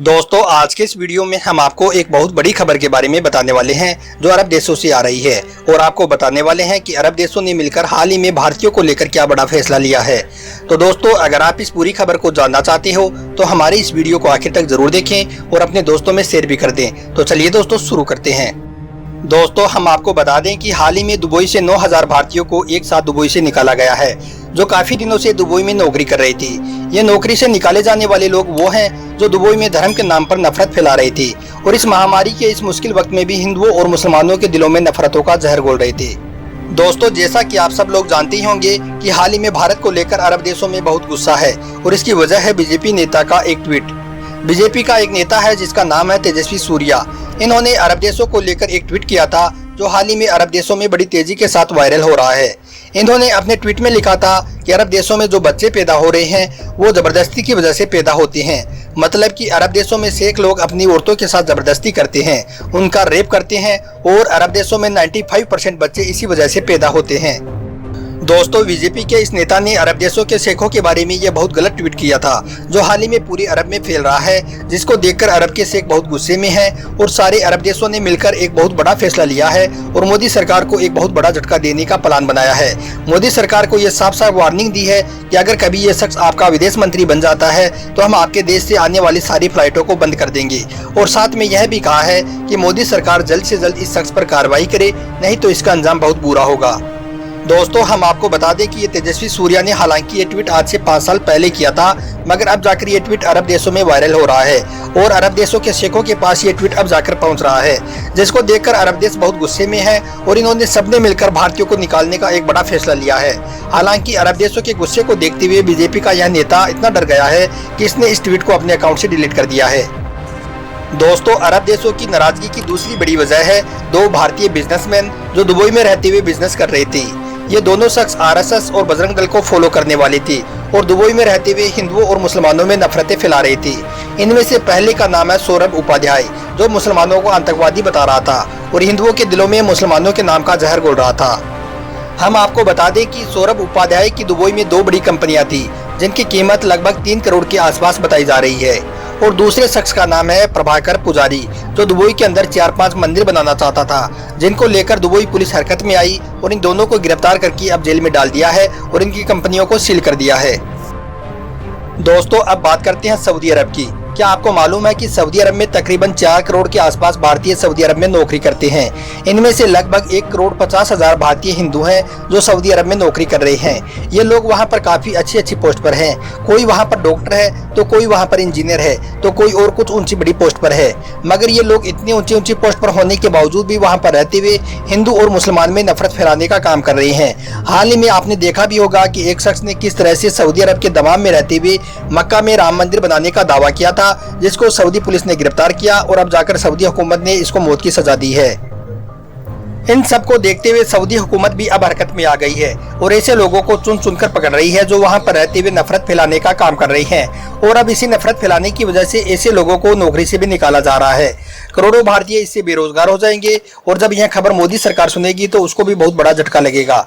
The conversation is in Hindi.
दोस्तों आज के इस वीडियो में हम आपको एक बहुत बड़ी खबर के बारे में बताने वाले हैं जो अरब देशों से आ रही है और आपको बताने वाले हैं कि अरब देशों ने मिलकर हाल ही में भारतीयों को लेकर क्या बड़ा फैसला लिया है। तो दोस्तों अगर आप इस पूरी खबर को जानना चाहते हो तो हमारी इस वीडियो को आखिर तक जरूर देखें और अपने दोस्तों में शेयर भी कर दें। तो चलिए दोस्तों शुरू करते हैं। दोस्तों हम आपको बता दें कि हाल ही में दुबई से 9000 भारतीयों को एक साथ दुबई से निकाला गया है जो काफी दिनों से दुबई में नौकरी कर रही थी। ये नौकरी से निकाले जाने वाले लोग वो हैं जो दुबई में धर्म के नाम पर नफरत फैला रही थी और इस महामारी के इस मुश्किल वक्त में भी हिंदुओं और मुसलमानों के दिलों में नफरतों का जहर घोल रही थी। दोस्तों जैसा कि आप सब लोग जानते ही होंगे कि हाल ही में भारत को लेकर अरब देशों में बहुत गुस्सा है और इसकी वजह है बीजेपी नेता का एक ट्वीट। बीजेपी का एक नेता है जिसका नाम है तेजस्वी सूर्या। इन्होंने अरब देशों को लेकर एक ट्वीट किया था जो हाल ही में अरब देशों में बड़ी तेजी के साथ वायरल हो रहा है। इन्होंने अपने ट्वीट में लिखा था कि अरब देशों में जो बच्चे पैदा हो रहे हैं वो जबरदस्ती की वजह से पैदा होते हैं। मतलब कि अरब देशों में शेख लोग अपनी औरतों के साथ जबरदस्ती करते हैं, उनका रेप करते हैं और अरब देशों में 95% बच्चे इसी वजह से पैदा होते हैं। दोस्तों बीजेपी के इस नेता ने अरब देशों के शेखों के बारे में यह बहुत गलत ट्वीट किया था जो हाल ही में पूरे अरब में फैल रहा है, जिसको देखकर अरब के शेख बहुत गुस्से में हैं और सारे अरब देशों ने मिलकर एक बहुत बड़ा फैसला लिया है और मोदी सरकार को एक बहुत बड़ा झटका देने का प्लान बनाया है। मोदी सरकार को यह साफ साफ वार्निंग दी है कि अगर कभी ये शख्स आपका विदेश मंत्री बन जाता है तो हम आपके देश से आने वाली सारी फ्लाइटों को बंद कर देंगे। और साथ में यह भी कहा है कि मोदी सरकार जल्द से जल्द इस शख्स पर कार्रवाई करे, नहीं तो इसका अंजाम बहुत बुरा होगा। दोस्तों हम आपको बता दें कि ये तेजस्वी सूर्या ने हालांकि ये ट्वीट आज से 5 साल पहले किया था, मगर अब जाकर ये ट्वीट अरब देशों में वायरल हो रहा है और अरब देशों के शेखों के पास ये ट्वीट अब जाकर पहुंच रहा है, जिसको देखकर अरब देश बहुत गुस्से में है और इन्होंने सबने मिलकर भारतीयों को निकालने का एक बड़ा फैसला लिया है। हालांकि अरब देशों के गुस्से को देखते हुए बीजेपी का यह नेता इतना डर गया है कि इसने इस ट्वीट को अपने अकाउंट से डिलीट कर दिया है। दोस्तों अरब देशों की नाराजगी की दूसरी बड़ी वजह है 2 भारतीय बिजनेसमैन जो दुबई में रहते हुए बिजनेस कर रहे थे। ये दोनों शख्स आरएसएस और बजरंग दल को फॉलो करने वाली थी और दुबई में रहते हुए हिंदुओं और मुसलमानों में नफरतें फैला रही थी। इनमें से पहले का नाम है सौरभ उपाध्याय जो मुसलमानों को आतंकवादी बता रहा था और हिंदुओं के दिलों में मुसलमानों के नाम का जहर घोल रहा था। हम आपको बता दें कि सौरभ उपाध्याय की दुबई में 2 बड़ी कंपनियां थी जिनकी कीमत लगभग 3 करोड़ के आसपास बताई जा रही है और दूसरे शख्स का नाम है प्रभाकर पुजारी जो दुबई के अंदर 4-5 मंदिर बनाना चाहता था, जिनको लेकर दुबई पुलिस हरकत में आई और इन दोनों को गिरफ्तार करके अब जेल में डाल दिया है और इनकी कंपनियों को सील कर दिया है। दोस्तों अब बात करते हैं सऊदी अरब की। क्या आपको मालूम है कि सऊदी अरब में तकरीबन 4 करोड़ के आसपास भारतीय सऊदी अरब में नौकरी करते हैं। इनमें से लगभग 1,50,00,000 भारतीय हिंदू हैं जो सऊदी अरब में नौकरी कर रहे हैं। ये लोग वहां पर काफी अच्छी पोस्ट पर हैं। कोई वहां पर डॉक्टर है तो कोई वहां पर इंजीनियर है तो कोई और कुछ ऊंची बड़ी पोस्ट पर है। मगर ये लोग इतनी ऊंची पोस्ट पर होने के बावजूद भी वहां पर रहते हुए हिंदू और मुसलमान में नफरत फैलाने का काम कर रहे हैं। हाल ही में आपने देखा भी होगा कि एक शख्स ने किस तरह से सऊदी अरब के दमाम में रहते हुए मक्का में राम मंदिर बनाने का दावा किया था, जिसको सऊदी पुलिस ने गिरफ्तार किया और अब जाकर सऊदी हुकूमत ने इसको मौत की सजा दी है। इन सब को देखते हुए सऊदी हुकूमत भी अब हरकत में आ गई है और ऐसे लोगों को चुन चुनकर पकड़ रही है जो वहां पर रहते हुए नफरत फैलाने का काम कर रही हैं और अब इसी नफरत फैलाने की वजह से ऐसे लोगों को नौकरी से भी निकाला जा रहा है। करोड़ों भारतीय इससे बेरोजगार हो जाएंगे और जब यह खबर मोदी सरकार सुनेगी तो उसको भी बहुत बड़ा झटका लगेगा।